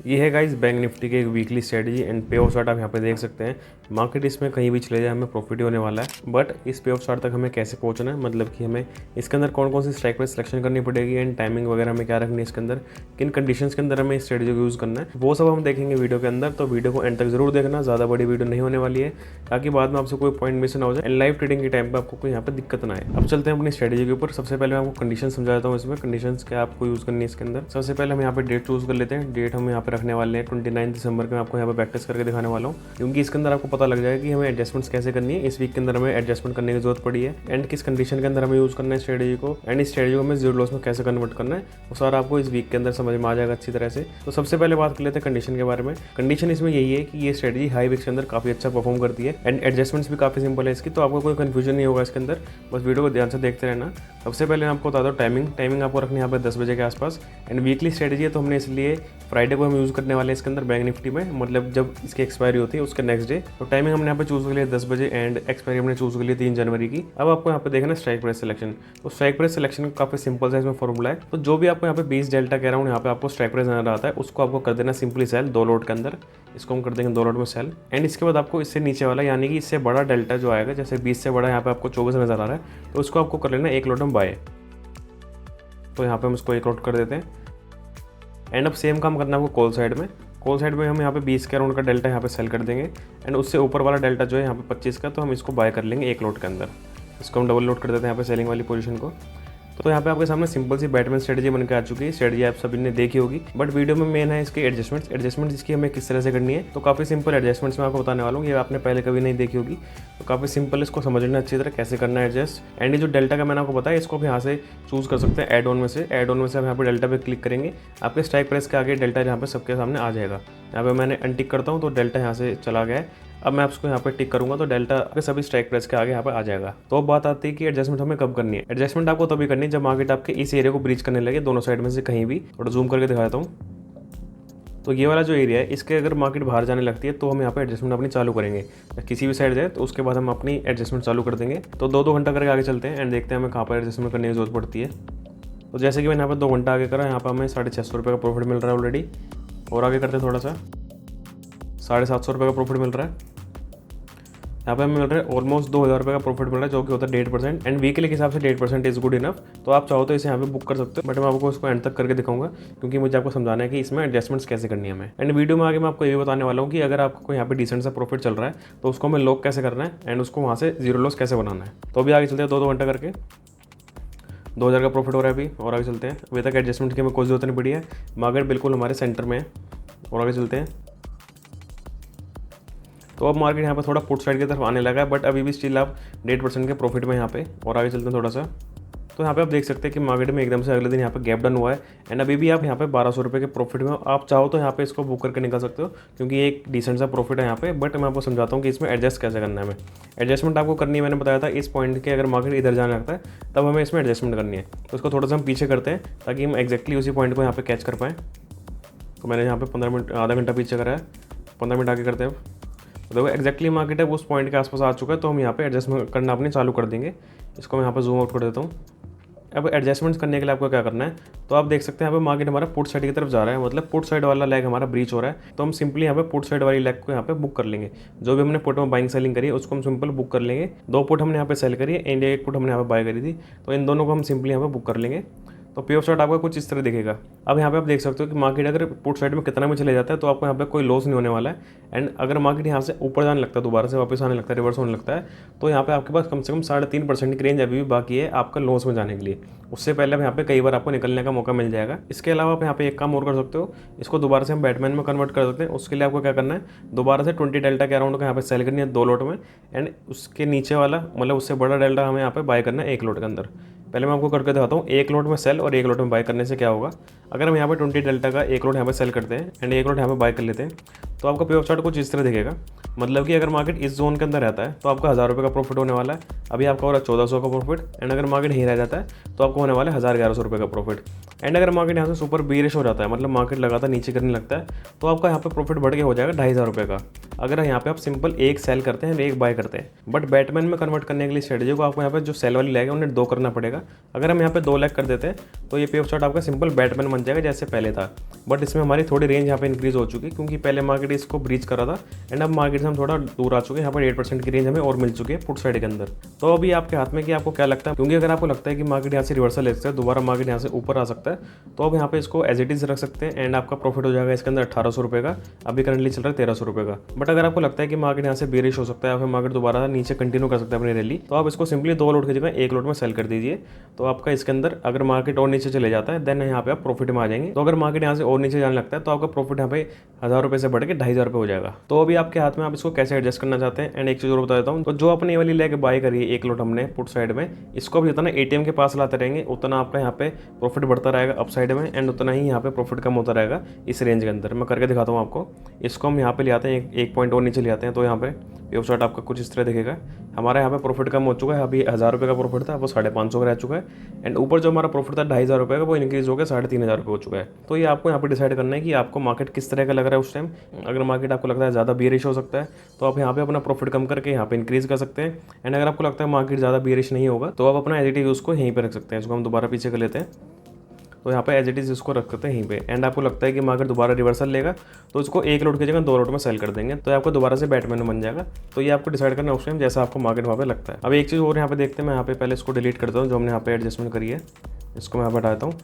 ये है guys bank Nifty की एक वीकली स्ट्रेटजी एंड पे ऑफ चार्ट आप यहाँ पे देख सकते हैं। मार्केट इसमें कहीं भी चले जाए हमें प्रॉफिट ही होने वाला है। बट इस पे ऑफ चार्ट तक हमें कैसे पहुंचना है, मतलब कि हमें इसके अंदर कौन कौन सी स्ट्राइक प्राइस सिलेक्शन करनी पड़ेगी एंड टाइमिंग वगैरह हमें क्या रखनी है, इसके अंदर किन कंडीशंस के अंदर हमें इस स्ट्रेटजी को यूज़ करना है, वो सब हम देखेंगे वीडियो के अंदर। तो वीडियो को एंड तक जरूर देखना, ज़्यादा बड़ी वीडियो नहीं होने वाली है ताकि बाद में आपसे कोई पॉइंट मिस ना हो जाए एंड लाइव ट्रेडिंग के टाइम पर आपको कोई यहाँ पर दिक्कत ना आए। अब चलते हैं अपनी स्ट्रेटजी के ऊपर। सबसे पहले मैं आपको कंडीशन समझा देता हूँ, इसमें कंडीशन क्या आपको यूज़ करनी है इसके अंदर। सबसे पहले हम यहाँ पे डेट चूज कर लेते हैं। डेट हम यहाँ पे रखने वाले हैं 29 दिसंबर के। मैं आपको यहाँ पे प्रैक्टिस करके दिखाने वाला हूँ क्योंकि इसके अंदर आपको पता लग जाएगा कि हमें एडजस्टमेंट्स कैसे करनी है। इस वीक के अंदर हमें एडजस्टमेंट करने की जरूरत पड़ी है एंड किस कंडीशन के अंदर हमें यूज़ करना है स्ट्रेटजी को एंड इस स्ट्रेटजी को हमें जीरो लॉस में कैसे कन्वर्ट करना है, वो सारा आपको इस वीक के अंदर समझ में आ जाएगा अच्छी तरह से। तो सबसे पहले बात कर लेते हैं कंडीशन के बारे में। कंडीशन इसमें यही है कि ये स्ट्रेटजी हाई वीक के अंदर काफ़ी अच्छा परफॉर्म करती है एंड एडजस्टमेंट्स भी काफ़ी सिंपल है इसकी, तो आपको कोई कन्फ्यूजन नहीं होगा इसके अंदर। बस वीडियो को ध्यान से देखते रहना। सबसे पहले मैं आपको बता दूँ टाइमिंग आपको रखनी है यहाँ पे 10 बजे के आसपास एंड वीकली स्ट्रेटजी है तो हमने इसलिए फ्राइडे को हम यूज़ करने वाले हैं इसके अंदर बैंक निफ्टी में, मतलब जब इसकी एक्सपायरी होती है उसके नेक्स्ट डे। तो टाइमिंग हमने यहाँ पे चूज़ कर लिया 10 बजे एंड एक्सपायरी हमने चूज़ कर लिया 3 जनवरी की। अब आपको यहाँ पे देखना स्ट्राइक प्राइस सिलेक्शन। तो स्ट्राइक प्राइस सिलेक्शन काफ़ी सिंपल सा इसमें फॉर्मूला है। तो जो भी आपको यहाँ पे 20 डेल्टा कह रहा हूँ यहाँ पे आपको स्ट्राइक प्राइस नजर आता है, उसको आपको कर देना सिंपली सेल 2 लोट के अंदर। इसको हम कर देंगे 2 लोट में सेल एंड इसके बाद आपको इससे नीचे वाला यानी कि इससे बड़ा डेल्टा जो आएगा, जैसे 20 से बड़ा यहाँ पे आपको 24 नजर आ रहा है, तो उसको आपको कर लेना 1 लोट में बाय। तो यहाँ पे हम इसको 1 लोट कर देते हैं एंड अब सेम काम करना है आपको कॉल साइड में। कॉल साइड में हम यहाँ पे 20 के अराउंड का डेल्टा यहाँ पे सेल कर देंगे एंड उससे ऊपर वाला डेल्टा जो है यहाँ पे 25 का, तो हम इसको बाय कर लेंगे 1 लोट के अंदर। इसको हम डबल लोड कर देते हैं यहाँ पे सेलिंग वाली पोजीशन को। तो यहाँ पे आपके सामने सिंपल सी बैटमैन स्ट्रेटजी बन के आ चुकी है। स्ट्रेटजी आप सभी ने देखी होगी बट वीडियो में मेन है इसके एडजस्टमेंट्स इसकी हमें किस तरह से करनी है। तो काफ़ी सिंपल एडजस्टमेंट्स मैं आपको बताने वाला हूँ, ये आपने पहले कभी नहीं देखी होगी, तो काफ़ी सिंपल इसको समझना अच्छी तरह कैसे करना है एडजस्ट। एंड ये जो डेल्टा का मैंने आपको बताया इसको भी यहाँ से चूज़ कर सकते हैं ऐड ऑन में से। ऐड ऑन में से हम यहाँ पे डेल्टा पे क्लिक करेंगे, आपके स्ट्राइक प्राइस के आगे डेल्टा यहाँ पे सबके सामने आ जाएगा। यहाँ पे मैंने अनटिक करता हूँ तो डेल्टा यहाँ से चला गया है। अब मैं आपको यहाँ पे टिक करूंगा तो डेल्टा आपके सभी स्ट्राइक प्राइस के आगे यहाँ पे आ जाएगा। तो अब बात आती है कि एडजस्टमेंट हमें कब करनी है। एडजस्टमेंट आपको तभी करनी है जब मार्केट आपके इस एरिया को ब्रीच करने लगे दोनों साइड में से कहीं भी। थोड़ा जूम करके दिखा देता हूँ। तो ये वाला जो एरिया है इसके अगर मार्केट बाहर जाने लगती है तो हम यहाँ पे एडजस्टमेंट अपनी चालू करेंगे। किसी भी साइड जाए तो उसके बाद हम अपनी एडजस्टमेंट चालू कर देंगे। तो 2-2 घंटा करके आगे चलते हैं एंड देखते हैं हमें कहाँ पर एडजस्टमेंट करने की जरूरत पड़ती है। तो जैसे कि मैंने यहाँ पर 2 घंटा आगे करा, यहाँ पर हमें 650 रुपये का प्रॉफिट मिल रहा है ऑलरेडी। और आगे करते हैं थोड़ा सा, 750 रुपये का प्रॉफिट मिल रहा है। यहाँ पे हमें मिल रहा है ऑलमोस्ट 2000 रुपये का प्रॉफिट मिल रहा है जो कि होता है 1.5% एंड वीकली के हिसाब से 1.5% इज गुड इनफ। तो आप चाहो तो इसे यहाँ पे बुक कर सकते हो बट मैं आपको इसको एंड तक करके दिखाऊंगा क्योंकि मुझे आपको समझाना है कि इसमें एडजस्टमेंट्स कैसे करनी है हमें। एंड वीडियो में आगे मैं आपको ये भी बताने वाला हूँ कि अगर आपको यहाँ पे डिसेंट सा प्रॉफिट चल रहा है तो उसको हमें लॉक कैसे करना है एंड उसको वहाँ से जीरो लॉस कैसे बनाना है। तो अभी आगे चलते हैं 2-2 घंटा करके। 2000 का प्रॉफिट हो रहा है अभी। और आगे चलते हैं, अभी तक एडजस्टमेंट की हमें कोई जरूरत नहीं पड़ी है, मार्केट बिल्कुल हमारे सेंटर में है। और आगे चलते हैं तो अब मार्केट यहाँ पे थोड़ा पुट साइड की तरफ आने लगा है बट अभी भी स्टिल आप 1.5% के प्रॉफिट में यहाँ पे। और आगे चलते हैं थोड़ा सा, तो यहाँ पे आप देख सकते हैं कि मार्केट में एकदम से अगले दिन यहाँ पे गैप डाउन हुआ है एंड अभी भी आप यहाँ पे 1200 रुपये के प्रॉफिट में हो। आप चाहो तो यहाँ पे इसको बुक करके निकल सकते हो क्योंकि एक डिसेंट सा प्रॉफिट है यहाँ पे। बट मैं आपको समझाता हूँ कि इसमें एडजस्ट कैसे करना है हमें। एडजस्टमेंट आपको करनी है, मैंने बताया था इस पॉइंट के अगर मार्केट इधर जाने लगता है तब हमें इसमें एडजस्टमेंट करनी है। तो इसको थोड़ा सा हम पीछे करते हैं ताकि हम एक्जैक्टली उसी पॉइंट को यहाँ पे कैच कर पाएँ। तो मैंने यहाँ पे 15 मिनट आधा घंटा पीछे करा है, 15 मिनट आगे करते हैं। तो देखो एक्जैक्टली मार्केट है उस पॉइंट के आसपास आ चुका है, तो हम यहाँ पे एडजस्टमेंट करना अपनी चालू कर देंगे। इसको मैं यहाँ पे जूम आउट कर देता हूँ। अब एडजस्टमेंट्स करने के लिए आपको क्या करना है, तो आप देख सकते हैं यहाँ पे मार्केट हमारा पुट साइड की तरफ जा रहा है, मतलब पुट साइड वाला लेग हमारा ब्रीच हो रहा है। तो हम सिंपली यहाँ पे पुट साइड वाली लेग को यहाँ पे बुक कर लेंगे। जो भी हमने पुट में बाइंग सेलिंग करी है उसको हम सिंपल बुक कर लेंगे। 2 पुट हमने यहाँ पे सेल करी है एंड 1 पुट हमने यहाँ पे बाय करी थी, तो इन दोनों को हम सिंपली यहाँ पे बुक कर लेंगे। तो पे ऑफ चार्ट आपका कुछ इस तरह दिखेगा। अब यहाँ पे आप देख सकते हो कि मार्केट अगर पुट साइड में कितना भी चले जाता है तो आपको यहाँ पे कोई लॉस नहीं होने वाला है। एंड अगर मार्केट यहाँ से ऊपर जाने लगता है, दोबारा से वापस आने लगता है, रिवर्स होने लगता है, तो यहाँ पे आपके पास कम से कम 3.5% की रेंज अभी भी बाकी है आपका लॉस में जाने के लिए। उससे पहले यहाँ पे कई बार आपको निकलने का मौका मिल जाएगा। इसके अलावा आप यहाँ पे एक काम और कर सकते हो, इसको दोबारा से हम बैटमैन में कन्वर्ट कर सकते हैं। उसके लिए आपको क्या करना है, दोबारा से 20 डेल्टा के अराउंड का यहाँ पे सेल करनी है 2 लोट में एंड उसके नीचे वाला मतलब उससे बड़ा डेल्टा हमें यहाँ पे बाय करना है 1 लोट के अंदर। पहले मैं आपको करके दिखाता हूँ 1 लोट में सेल और 1 लोट में बाय करने से क्या होगा। अगर हम यहाँ पे 20 डेल्टा का 1 लोट यहाँ पे सेल करते हैं एंड 1 लोट यहाँ पे बाय कर लेते हैं तो आपका पे ऑफ चार्ट कुछ इस तरह दिखेगा। मतलब कि अगर मार्केट इस जोन के अंदर रहता है तो आपका 1000 रुपये का प्रॉफिट होने वाला है। अभी आपका हो रहा है 1400 का प्रॉफिट एंड अगर मार्केट यहीं रह जाता है तो आपको होने वाला है 1100 रुपये का प्रॉफिट। एंड अगर मार्केट यहाँ से सुपर बीरिश हो जाता है, मतलब मार्केट लगातार नीचे करने लगता है, तो आपका यहाँ पे प्रॉफिट बढ़ के हो जाएगा 2500 रुपये का। अगर यहाँ पे आप सिंपल एक सेल करते हैं एक बाय करते हैं, बट बैटमैन में कन्वर्ट करने के लिए स्ट्रेटजी को आपको यहाँ पे जो सेल वाली लेग है उन्हें 2 करना पड़ेगा। अगर हम यहाँ पे 2 लेग कर देते हैं तो ये पे ऑफ चार्ट आपका सिंपल बैटमैन बन जाएगा जैसे पहले था, बट इसमें हमारी थोड़ी रेंज यहाँ पे इंक्रीज हो चुकी है क्योंकि पहले मार्केट इसको ब्रीच करा था एंड अब मार्केट से हम थोड़ा दूर आ चुके हैं। यहाँ पर 8% की रेंज हमें और मिल चुकी है पुट साइड के अंदर। तो अभी आपके हाथ में कि आपको क्या लगता है, क्योंकि अगर आपको लगता है कि मार्केट यहाँ से रिवर्सल ले सकता है, दोबारा मार्केट यहाँ से ऊपर आ सकता है, तो अब यहाँ पे इसको एज इट इज रख सकते हैं एंड आपका प्रॉफिट हो जाएगा इसके अंदर 1800 रुपये का। अभी करंटली चल रहा है 1300 रुपये का। बट अगर आपको लगता है कि मार्केट यहाँ से बेरिश हो सकता है या फिर मार्केट दोबारा नीचे कंटिन्यू कर सकता है अपनी रैली, तो आप इसको सिंपली 2 लोट की जगह 1 लोट में सेल कर दीजिए। तो आपका इसके अंदर अगर मार्केट और नीचे चले जाता है देन यहाँ पे आप प्रॉफिट में आ जाएंगे। तो अगर मार्केट यहाँ से और नीचे जाने लगता है तो आपका प्रॉफिट यहाँ पे 1000 रुपये से बढ़ के 2500 रुपये हो जाएगा। तो अभी आपके हाथ में आप इसको कैसे एडजस्ट करना चाहते हैं। एंड एक चीज़ और बता देता हूँ, तो जो अपने वाली लेके बाय करी है 1 लोट हमने पुट साइड में, इसको भी जितना ATM के पास लाते रहेंगे उतना आपका यहाँ पे प्रॉफिट बढ़ता रहेगा अप साइड में एंड उतना ही यहाँ पे प्रॉफिट कम होता रहेगा इस रेंज के अंदर। मैं करके दिखाता हूँ आपको। इसको हम यहाँ पे ले आते हैं, एक पॉइंट और नीचे ले आते हैं, तो यहाँ पे पे ऑफ चार्ट आपका कुछ इस तरह दिखेगा। हमारा यहाँ पे प्रॉफिट कम हो चुका है, अभी 1000 रुपये का प्रॉफिट था वो 550 का रह चुका है एंड ऊपर जो हमारा प्रॉफिट था 2500 रुपये का वो इंक्रीज हो गया 3500 रुपये हो चुका है। तो ये आपको यहाँ पे डिसाइड करना है कि आपको मार्केट किस तरह का लग रहा है उस टाइम। अगर मार्केट आपको लगता है ज़्यादा बियरिश हो सकता है तो आप यहाँ पे अपना प्रॉफिट कम करके यहाँ पे इंक्रीज कर सकते हैं एंड अगर आपको लगता है मार्केट ज़्यादा बियरिश नहीं होगा तो आप अपना एज इट इज उसको यहीं पर रख सकते हैं। इसको हम दोबारा पीछे कर लेते हैं, तो यहाँ पे एज इट इज इसको रख सकते हैं यहीं पे। एंड आपको लगता है कि मार्केट दोबारा रिवर्सल लेगा तो इसको 1 लोट की जगह 2 लोट में सेल कर देंगे, तो आपको दोबारा से बैटमैन बन जाएगा। तो ये आपको डिसाइड करना है उस टाइम जैसा आपको मार्केट वहाँ पे लगता है। अब एक चीज़ और यहाँ पे देखते हैं, मैं यहाँ पे पहले इसको डिलीट करता हूँ जो हमने यहाँ पे एडजस्टमेंट करी है, इसको मैं यहाँ पे हटाता हूँ।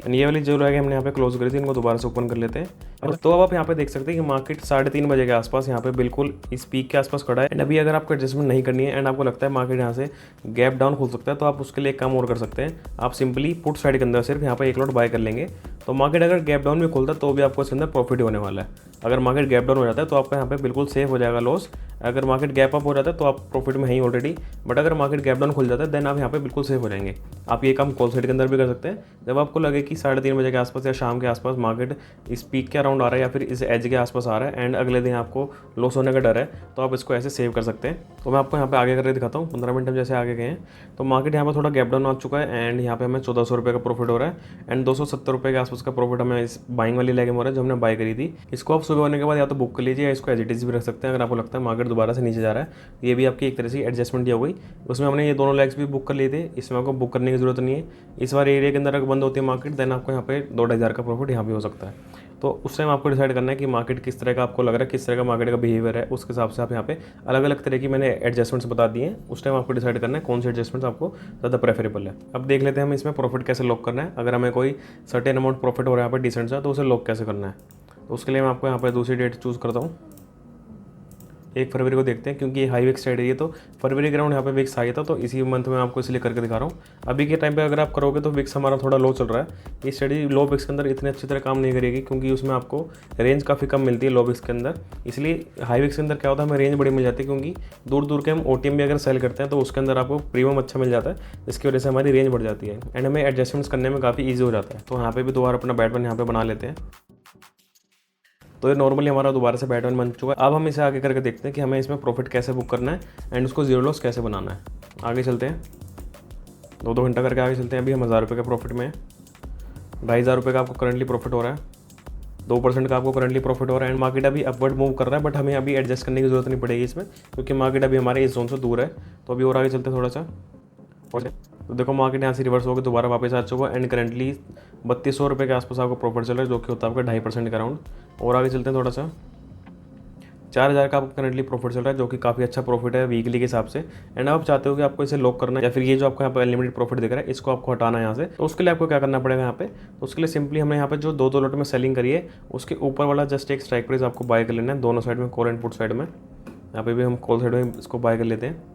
ये वाली जो है हमने यहाँ पे क्लोज करी थी, इनको दोबारा से ओपन कर लेते हैं। तो अब आप यहाँ पे देख सकते हैं कि मार्केट 3:30 बजे के आसपास यहाँ पे बिल्कुल इस पीक के आसपास खड़ा है। एंड अभी अगर आपको एडजस्टमेंट नहीं करनी है एंड आपको लगता है मार्केट यहाँ से गैप डाउन खुल सकता है तो आप उसके लिए एक काम और कर सकते हैं। आप सिंपली पुट साइड के अंदर सिर्फ यहाँ पे 1 लोट बाय कर लेंगे, तो मार्केट अगर गैप डाउन भी खुलता है तो भी आपको इसके अंदर प्रॉफिट होने वाला है। अगर मार्केट गैप डाउन हो जाता है तो आपका यहाँ पे बिल्कुल सेफ हो जाएगा लॉस। अगर मार्केट गैप अप हो जाता है तो आप प्रॉफिट में हैं ऑलरेडी, बट अगर मार्केट गैप डाउन खुल जाता है देन आप यहाँ पे बिल्कुल सेफ हो जाएंगे। आप ये काम कॉल साइड के अंदर भी कर सकते हैं। जब आपको लगे कि 3:30 बजे के आसपास या शाम के आसपास मार्केट इस पीक के अराउंड आ रहा है या फिर इस एज के आसपास आ रहा है एंड अगले दिन आपको लॉस होने का डर है, तो आप इसको ऐसे सेव कर सकते हैं। तो मैं आपको यहाँ पे आगे करके दिखाता हूँ। 15 मिनट हम जैसे आगे गए हैं तो मार्केट यहाँ पर थोड़ा गैप डाउन आ चुका है एंड यहाँ पे हमें 1400 रुपये का प्रॉफिट हो रहा है एंड 270 रुपये के आसपास का प्रॉफिट हमें इस बाइंग वाली लेग में हो रहा है जो हमने बाय करी थी। इसको आप सुबह होने के बाद या तो बुक कर लीजिए या इसको एज इट इज भी रख सकते हैं। अगर आपको लगता है मार्केट दोबारा से नीचे जा रहा है, ये भी आपकी एक तरह से एडजस्टमेंट हो गई। उसमें हमने ये दोनों लेग्स भी बुक कर लिए थे, इसमें आपको बुक करने की जरूरत नहीं है। इस बार एरिया के अंदर अगर बंद होती है मार्केट देन आपको यहाँ पे 2-2.5 का प्रॉफिट यहाँ भी हो सकता है। तो उस टाइम आपको डिसाइड करना है कि मार्केट किस तरह का आपको लग रहा है, किस तरह का मार्केट का बिहेवियर है, उसके हिसाब से आप यहाँ पे अलग अलग तरह की मैंने एडजस्टमेंट्स बता दिए हैं। उस टाइम आपको डिसाइड करना है कौन से एडजस्टमेंट्स आपको ज़्यादा प्रेफरेबल है। अब देख लेते हैं हम इसमें प्रॉफिट कैसे लॉक करना है। अगर हमें कोई सर्टेन अमाउंट प्रॉफिट हो रहा है यहाँ पर डिसेंट सा, तो उसे लॉक कैसे करना है। तो उसके लिए मैं आपको यहाँ पर दूसरी डेट चूज़ करता हूँ। 1 फरवरी को देखते हैं क्योंकि ये हाई विक्स ट्रेड है, तो फरवरी के राउंड यहाँ पे विक्स हाई था, तो इसी मंथ में आपको इसलिए करके दिखा रहा हूँ। अभी के टाइम पे अगर आप करोगे तो विक्स हमारा थोड़ा लो चल रहा है। ये स्टडी लो विक्स के अंदर इतनी अच्छी तरह काम नहीं करेगी क्योंकि उसमें आपको रेंज काफ़ी कम मिलती है लो विक्स के अंदर। इसलिए हाई विक्स के अंदर क्या होता है, हमें रेंज बड़ी मिल जाती है क्योंकि दूर दूर के हम OTM भी अगर सेल करते हैं तो उसके अंदर आपको प्रीमियम अच्छा मिल जाता है, जिसकी वजह से हमारी रेंज बढ़ जाती है एंड हमें एडजस्टमेंट्स करने में काफ़ी ईजी हो जाता है। तो यहाँ पे भी दोबारा अपना बैटमैन यहाँ पे बना लेते हैं। तो ये नॉर्मली हमारा दोबारा से बैटमैन बन चुका है। अब हम इसे आगे करके देखते हैं कि हमें इसमें प्रॉफिट कैसे बुक करना है एंड उसको जीरो लॉस कैसे बनाना है। आगे चलते हैं, 2-2 घंटा करके आगे चलते हैं। अभी हम 1000 रुपये का प्रॉफिट में है। 2500 रुपये का आपको करंटली प्रॉफिट हो रहा है, 2% का आपको करंटली प्रॉफिट हो रहा है एंड मार्केट अभी अपवर्ड मूव कर रहा है, बट हमें अभी एडजस्ट करने की जरूरत नहीं पड़ेगी इसमें क्योंकि मार्केट अभी हमारे इस जोन से दूर है। तो अभी और आगे चलते हैं थोड़ा सा। तो देखो मार्केट यहाँ से रिवर्स होकर दोबारा वापस आ चुका है एंड करंटली 3200 रुपये के आसपास आपको प्रॉफिट चल रहा है, जो कि होता है आपका 2.5% का राउंड। और आगे चलते हैं थोड़ा सा। 4000 का आपको करंटली प्रॉफिट चल रहा है, जो कि काफ़ी अच्छा प्रॉफिट है वीकली के हिसाब से। एंड आप चाहते हो कि आपको इसे लॉक करना है या फिर ये जो आपको यहाँ पे अनलिमिटेड प्रॉफिट दिख रहा है इसको आपको हटाना है यहाँ से, तो उसके लिए आपको क्या करना पड़ेगा यहाँ पे। तो उसके लिए सिंपली हमने यहाँ पे जो 2-2 लोट में सेलिंग करी है उसके ऊपर वाला जस्ट एक स्ट्राइक प्राइस आपको बाय कर लेना है दोनों साइड में, कॉल एंड पुट साइड में। यहाँ पे भी हम कॉल साइड में इसको बाय कर लेते हैं।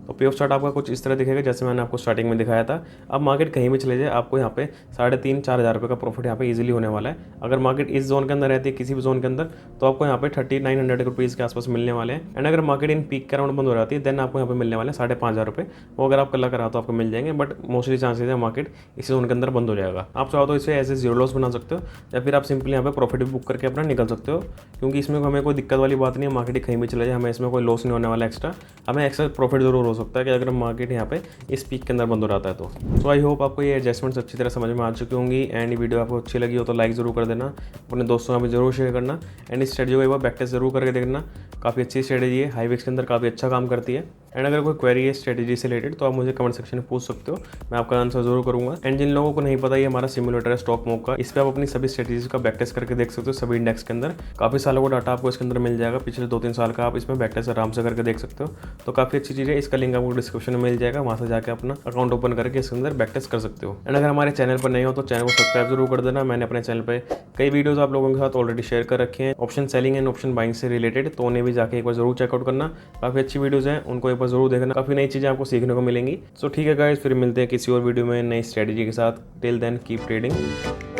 तो पे ऑफ चार्ट आपका कुछ इस तरह दिखेगा जैसे मैंने आपको स्टार्टिंग में दिखाया था। अब मार्केट कहीं भी चले जाए आपको यहाँ पे 3,500-4,000 रुपये का प्रॉफिट यहाँ पे इजीली होने वाला है। अगर मार्केट इस जोन के अंदर रहती है किसी भी जोन के अंदर तो आपको यहाँ पे 3900 रुपीज़ के आसपास मिलने वाले हैं। एंड अगर मार्केट इन पीक के राउंड बंद हो जाती है देन आपको यहाँ पे मिलने वाले हैं 5,500 रुपये। वो अगर आप कल करा तो आपको मिल जाएंगे, बट मोस्टली चांसेस है मार्केट इसी जोन के अंदर बंद हो जाएगा। आप चाहो तो इसे ऐसे जीरो लॉस बना सकते हो या फिर आप सिंपली यहाँ पे प्रॉफिट भी बुक करके अपना निकल सकते हो, क्योंकि इसमें हमें कोई दिक्कत वाली बात नहीं है। मार्केट कहीं भी चले जाए हमें इसमें कोई लॉस नहीं होने वाला एक्स्ट्रा, हमें एक्स्ट्रा प्रॉफिट जरूर हो सकता है कि अगर मार्केट यहाँ पे इस पीक के अंदर बंद हो रहा है तो आई होप आपको ये एडजस्टमेंट्स अच्छी तरह समझ में आ चुकी होंगी। एंड ये वीडियो आपको अच्छी लगी हो तो लाइक ज़रूर कर देना, अपने दोस्तों में भी जरूर शेयर करना। एंड इस स्ट्रेटजी को एक बार बैक टेस्ट जरूर करके देखना, काफ़ी अच्छी स्ट्रेटजी है, हाई विक्स के अंदर काफ़ी अच्छा काम करती है। एंड अगर कोई क्वेरी है स्ट्रेटजी से रिलेटेड तो आप मुझे कमेंट सेक्शन में पूछ सकते हो, मैं आपका आंसर जरूर करूंगा। एंड जिन लोगों को नहीं पता ये हमारा सिमुलेटर है स्टॉक मॉक का, इस पर आप अपनी सभी स्ट्रेटजीज का बैक टेस्ट करके देख सकते हो सभी इंडेक्स के अंदर। काफ़ी सालों का डाटा आपको इसके अंदर मिल जाएगा, पिछले 2-3 साल का आप इसमें बैक टेस्ट आराम से करके देख सकते हो। तो काफ़ी अच्छी चीज़ है, इसका लिंक आपको डिस्क्रिप्शन में मिल जाएगा, वहाँ से जाकर अपना अकाउंट ओपन करके इसके अंदर बैक टेस्ट कर सकते हो। एंड अगर हमारे चैनल पर नहीं हो तो चैनल को सब्सक्राइब जरूर कर देना। मैंने अपने चैनल पर कई वीडियोस आप लोगों के साथ ऑलरेडी शेयर कर रखे हैं option selling and option buying से रिलेटेड, तो उन्हें भी जाके एक बार जरूर चेकआउट करना। काफ़ी अच्छी वीडियोस हैं, उनको एक बार जरूर देखना, काफ़ी नई चीज़ें आपको सीखने को मिलेंगी। सो ठीक है गाइस, फिर मिलते हैं किसी और वीडियो में नई स्ट्रेटजी के साथ। Till then keep trading.